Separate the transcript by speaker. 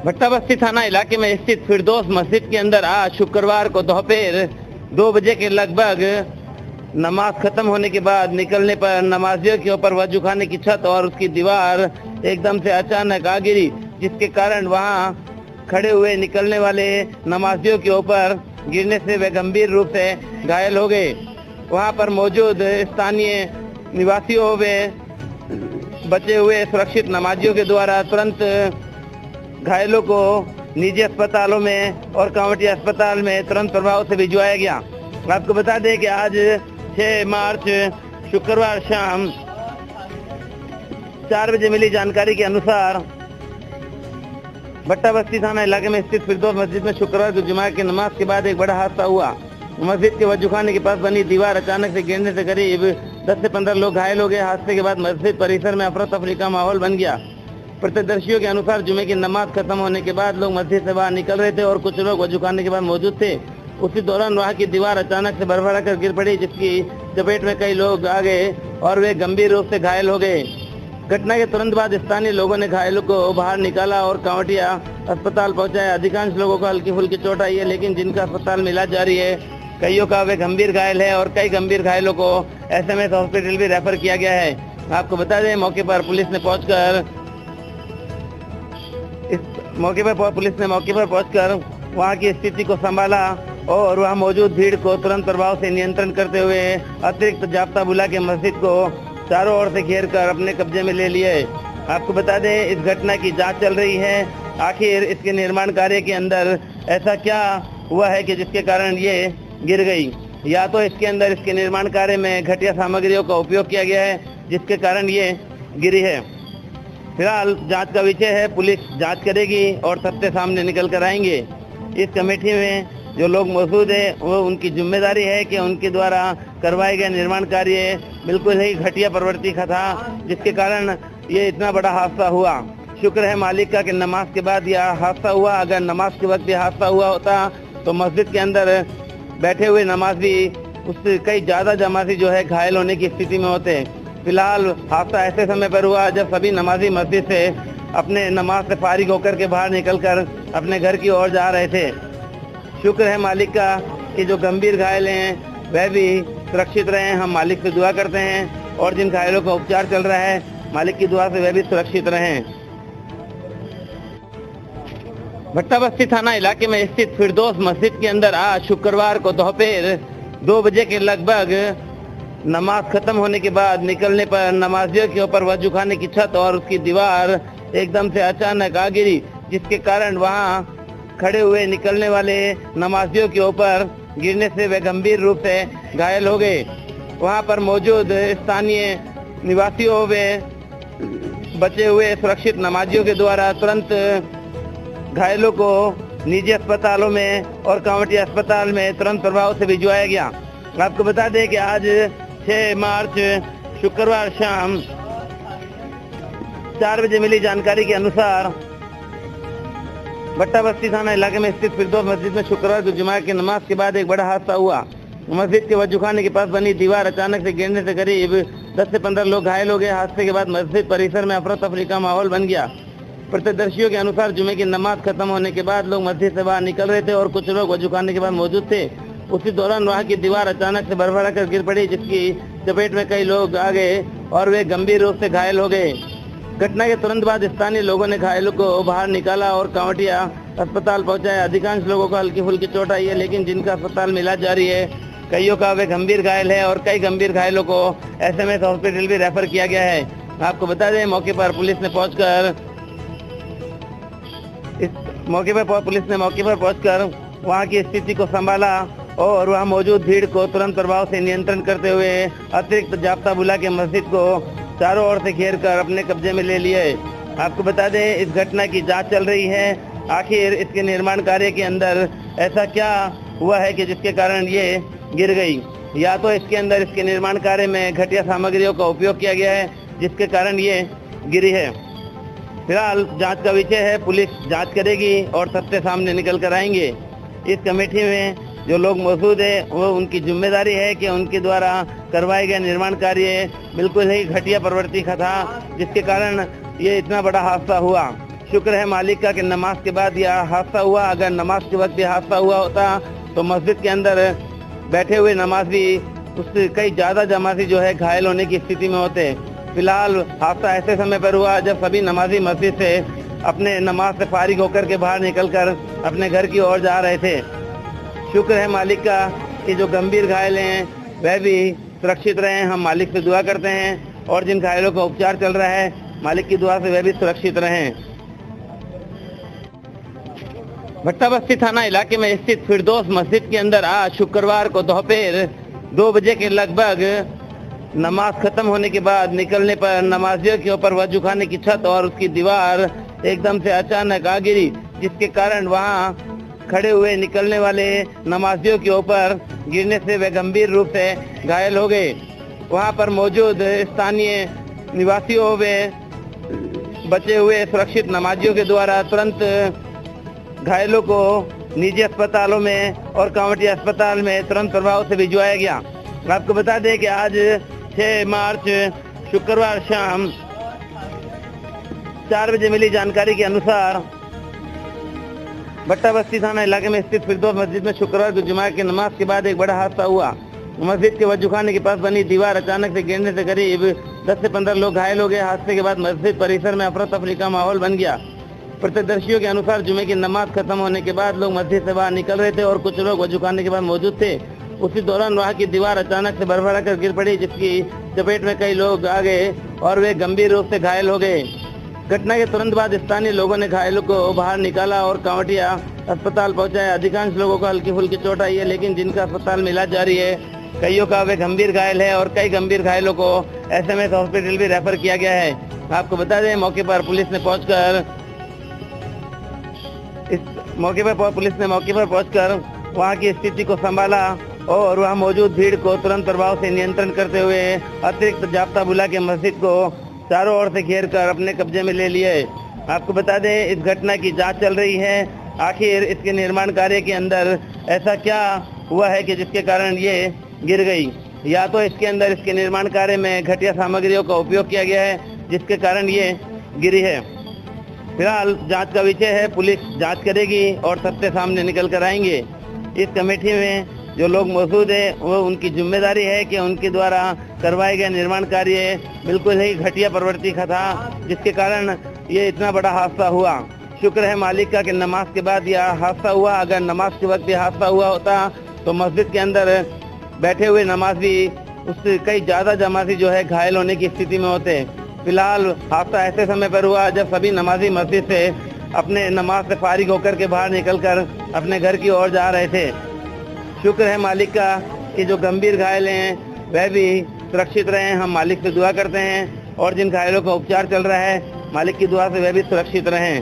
Speaker 1: भट्टा बस्ती थाना इलाके में स्थित फिरदौस मस्जिद के अंदर आज शुक्रवार को दोपहर 2 बजे के लगभग नमाज खत्म होने के बाद निकलने पर नमाजियों के ऊपर वजू खाने की छत और उसकी दीवार एकदम से अचानक आ गिरी, जिसके कारण वहां खड़े हुए निकलने वाले नमाजियों के ऊपर गिरने से वे गंभीर रूप से घायल हो गए। वहां पर मौजूद स्थानीय निवासियों व बचे हुए सुरक्षित नमाजियों के द्वारा तुरंत घायलों को निजी अस्पतालों में और कांवटी अस्पताल में तुरंत प्रभाव से भिजवाया गया। आपको बता दें कि आज 6 मार्च शुक्रवार शाम 4 बजे मिली जानकारी के अनुसार भट्टा बस्ती थाना इलाके में स्थित फिरदौस मस्जिद में शुक्रवार को जुमा की नमाज के बाद एक बड़ा हादसा हुआ। मस्जिद के वजूखाने के पास बनी दीवार अचानक से गिरने से करीब 10 से 15 लोग घायल हो गए। हादसे के बाद मस्जिद परिसर में अफरा तफरी का माहौल बन गया। प्रत्यक्षदर्शियों के अनुसार जुमे की नमाज खत्म होने के बाद लोग मस्जिद से बाहर निकल रहे थे और कुछ लोग वजूखाने के बाद मौजूद थे। उसी दौरान वहां की दीवार अचानक से भरभरा कर गिर पड़ी, जिसकी चपेट में कई लोग आ गए और वे गंभीर रूप से घायल हो गए। घटना के तुरंत बाद स्थानीय लोगों ने घायलों को बाहर निकाला और कांवटिया अस्पताल पहुंचाया। अधिकांश लोगों को हल्की फुल्की चोट आई है, लेकिन जिनका अस्पताल में इलाज जारी है, कईयों का वे गंभीर घायल है और कई गंभीर घायलों को एसएमएस हॉस्पिटल भी रेफर किया गया है। आपको बता दें, मौके पर पुलिस ने पहुंचकर वहां की स्थिति को संभाला और वहां मौजूद भीड़ को तुरंत प्रभाव से नियंत्रण करते हुए अतिरिक्त जाब्ता बुला के मस्जिद को चारों ओर से घेर कर अपने कब्जे में ले लिए। आपको बता दें, इस घटना की जांच चल रही है। आखिर इसके निर्माण कार्य के अंदर ऐसा क्या हुआ है कि जिसके कारण ये गिर गई, या तो इसके अंदर इसके निर्माण कार्य में घटिया सामग्रियों का उपयोग किया गया है जिसके कारण ये गिरी है। फिलहाल जांच का विषय है, पुलिस जांच करेगी और सत्य सामने निकल कर आएंगे। इस कमेटी में जो लोग मौजूद है वो उनकी जिम्मेदारी है कि उनके द्वारा करवाए गए निर्माण कार्य बिल्कुल ही घटिया प्रवृत्ति का था, जिसके कारण ये इतना बड़ा हादसा हुआ। शुक्र है मालिक का कि नमाज के बाद यह हादसा हुआ। अगर नमाज के वक्त यह हादसा हुआ होता तो मस्जिद के अंदर बैठे हुए नमाजी उससे कई ज्यादा जमाती जो है घायल होने की स्थिति में होते। फिलहाल हादसा ऐसे समय पर हुआ जब सभी नमाजी मस्जिद से अपने नमाज से फारिग होकर के बाहर निकलकर अपने घर की ओर जा रहे थे। शुक्र है मालिक का कि जो गंभीर घायल हैं वह भी सुरक्षित रहे। हम मालिक से दुआ करते हैं और जिन घायलों का उपचार चल रहा है मालिक की दुआ से वह भी सुरक्षित रहें। भट्टा बस्ती थाना इलाके में स्थित फिरदौस मस्जिद के अंदर आज शुक्रवार को दोपहर 2 बजे के लगभग नमाज खत्म होने के बाद निकलने पर नमाजियों के ऊपर वजूखाने की छत और उसकी दीवार एकदम से अचानक आ गिरी, जिसके कारण वहां खड़े हुए निकलने वाले नमाजियों के ऊपर गिरने से वे गंभीर रूप से घायल हो गए। वहां पर मौजूद स्थानीय निवासियों व बचे हुए सुरक्षित नमाजियों के द्वारा तुरंत घायलों को निजी अस्पतालों में और कांवटी अस्पताल में तुरंत प्रभाव से भिजवाया गया। आपको बता दें कि आज 6 मार्च शुक्रवार शाम 4 बजे मिली जानकारी के अनुसार भट्टा बस्ती थाना इलाके में स्थित फिरदौस मस्जिद में शुक्रवार को जुमा की नमाज के बाद एक बड़ा हादसा हुआ। मस्जिद के वजूखाने के पास बनी दीवार अचानक से गिरने से करीब 10 से 15 लोग घायल हो गए। हादसे के बाद मस्जिद परिसर में अफरा तफरी का माहौल बन गया। प्रत्यक्षदर्शियों के अनुसार जुमे की नमाज खत्म होने के बाद लोग मस्जिद से बाहर निकल रहे थे और कुछ लोग वजूखाने के बाद मौजूद थे। उसी दौरान वहां की दीवार अचानक से भरभरा कर गिर पड़ी, जिसकी चपेट में कई लोग आ गए और वे गंभीर रूप से घायल हो गए। घटना के तुरंत बाद स्थानीय लोगों ने घायलों को बाहर निकाला और कांवटिया अस्पताल पहुंचाया। अधिकांश लोगों को हल्की फुल्की चोट आई है, लेकिन जिनका अस्पताल में इलाज जारी है, कईयों का वे गंभीर घायल है और कई गंभीर घायलों को एसएमएस हॉस्पिटल भी रेफर किया गया है। आपको बता दें, मौके पर पुलिस ने पहुंचकर वहां की स्थिति को संभाला और वहां मौजूद भीड़ को तुरंत प्रभाव से नियंत्रण करते हुए अतिरिक्त जाब्ता बुला के मस्जिद को चारों ओर से घेर कर अपने कब्जे में ले लिए। आपको बता दें, इस घटना की जांच चल रही है। आखिर इसके निर्माण कार्य के अंदर ऐसा क्या हुआ है कि जिसके कारण ये गिर गई, या तो इसके अंदर इसके निर्माण कार्य में घटिया सामग्रियों का उपयोग किया गया है जिसके कारण ये गिरी है। फिलहाल जांच का विषय है, पुलिस जांच करेगी और सत्य सामने निकल कर आएंगे। इस कमेटी में जो लोग मौजूद है वो उनकी जिम्मेदारी है कि उनके द्वारा करवाए गए निर्माण कार्य बिल्कुल ही घटिया प्रवृत्ति का था, जिसके कारण ये इतना बड़ा हादसा हुआ। शुक्र है मालिक का कि नमाज के बाद यह हादसा हुआ। अगर नमाज के वक्त यह हादसा हुआ होता तो मस्जिद के अंदर बैठे हुए नमाजी उससे कई ज़्यादा जमाती जो है घायल होने की स्थिति में होते। फिलहाल हादसा ऐसे समय पर हुआ जब सभी नमाजी मस्जिद से अपने नमाज से फारिग होकर के बाहर निकलकर अपने घर की ओर जा रहे थे। शुक्र है मालिक का कि जो गंभीर घायल हैं वह भी सुरक्षित रहे। हम मालिक से दुआ करते हैं और जिन घायलों का उपचार चल रहा है मालिक की दुआ से वह भी सुरक्षित रहें। भट्टा बस्ती थाना इलाके में स्थित फिरदौस मस्जिद के अंदर आज शुक्रवार को दोपहर 2 बजे के लगभग नमाज खत्म होने के बाद निकलने पर नमाजियों के ऊपर वजूखाने की छत और उसकी दीवार एकदम से अचानक आ गिरी, जिसके कारण वहां खड़े हुए निकलने वाले नमाजियों के ऊपर गिरने से वे गंभीर रूप से घायल हो गए। वहां पर मौजूद स्थानीय निवासियों व बचे हुए सुरक्षित नमाजियों के द्वारा तुरंत घायलों को निजी अस्पतालों में और कांवटिया अस्पताल में तुरंत प्रभाव से भिजवाया गया। आपको बता दें कि आज 6 मार्च शुक्रवार शाम 4 बजे मिली जानकारी के अनुसार भट्टा बस्ती थाना इलाके में स्थित फिरदौस मस्जिद में शुक्रवार को जुमा की नमाज के बाद एक बड़ा हादसा हुआ। मस्जिद के वजूखाने के पास बनी दीवार अचानक से गिरने से करीब 10 से 15 लोग घायल हो गए। हादसे के बाद मस्जिद परिसर में अफरा तफरी का माहौल बन गया। प्रत्यक्षदर्शियों के अनुसार जुमे की नमाज खत्म होने के बाद लोग मस्जिद से बाहर निकल रहे थे और कुछ लोग वजूखाने के बाद मौजूद थे। उसी दौरान वहां की दीवार अचानक से भरभरा कर गिर पड़ी, जिसकी चपेट में कई लोग आ गए और वे गंभीर रूप से घायल हो गए। घटना के तुरंत बाद स्थानीय लोगों ने घायलों को बाहर निकाला और कांवटिया अस्पताल पहुंचाया। अधिकांश लोगों को हल्की फुल्की चोट आई है, लेकिन जिनका अस्पताल में इलाज जारी है, कईयों का वे गंभीर घायल है और कई गंभीर घायलों को SMS हॉस्पिटल भी रेफर किया गया है। आपको बता दें मौके पर पुलिस ने पहुंचकर वहां की स्थिति को संभाला और वहां मौजूद भीड़ को तुरंत प्रभाव से नियंत्रण करते हुए अतिरिक्त जाब्ता बुला के मस्जिद को चारों ओर से घेर कर अपने कब्जे में ले लिए। आपको बता दें इस घटना की जांच चल रही है। आखिर इसके निर्माण कार्य के अंदर ऐसा क्या हुआ है कि जिसके कारण ये गिर गई, या तो इसके अंदर इसके निर्माण कार्य में घटिया सामग्रियों का उपयोग किया गया है जिसके कारण ये गिरी है। फिलहाल जांच का विषय है, पुलिस जांच करेगी और सत्य सामने निकल कर आएंगे। इस कमेटी में जो लोग मौजूद है वो उनकी जिम्मेदारी है कि उनके द्वारा करवाए गए निर्माण कार्य बिल्कुल ही घटिया प्रवृत्ति का था, जिसके कारण ये इतना बड़ा हादसा हुआ। शुक्र है मालिक का कि नमाज के बाद यह हादसा हुआ। अगर नमाज के वक्त यह हादसा हुआ होता तो मस्जिद के अंदर बैठे हुए नमाजी उससे कई ज़्यादा जमाती जो है घायल होने की स्थिति में होते। फिलहाल हादसा ऐसे समय पर हुआ जब सभी नमाजी मस्जिद से अपने नमाज से फारिग होकर के बाहर निकलकर अपने घर की ओर जा रहे थे। शुक्र है मालिक का कि जो गंभीर घायल हैं वह भी सुरक्षित रहे। हम मालिक से दुआ करते हैं और जिन घायलों का उपचार चल रहा है मालिक की दुआ से वह भी सुरक्षित रहें।